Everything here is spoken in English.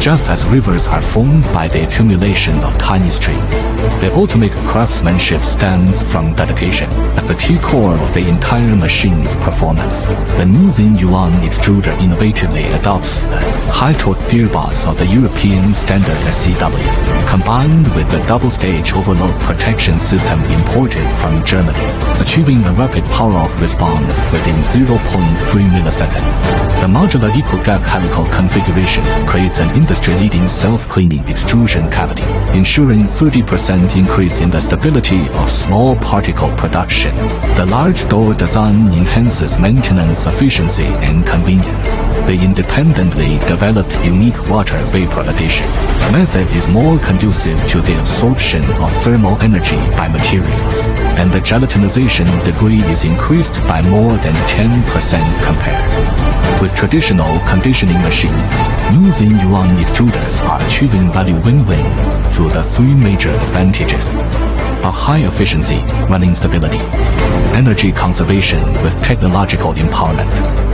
Just as rivers are formed by the accumulation of tiny streams, the ultimate craftsmanship stems from dedication as the key core of the entire machine's performance. The new Yuan extruder innovatively adopts the high-torque gearbox of the European standard SCW, combined with the double-stage overload protection system imported from Germany, achieving a rapid power-off response within 0.3 milliseconds. The modular equal-gap helical configuration creates an industry-leading self-cleaning extrusion cavity, ensuring 30% increase in the stability of small particle production. The large door design enhances maintenance efficiency and convenience. The independently developed unique water vapor addition method is more conducive to the absorption of thermal energy by materials, and the gelatinization degree is increased by more than 10% compared. With traditional conditioning machines, new Yuan extruders are achieving value win-win through the three major advantages of high efficiency, running stability, energy conservation with technological empowerment,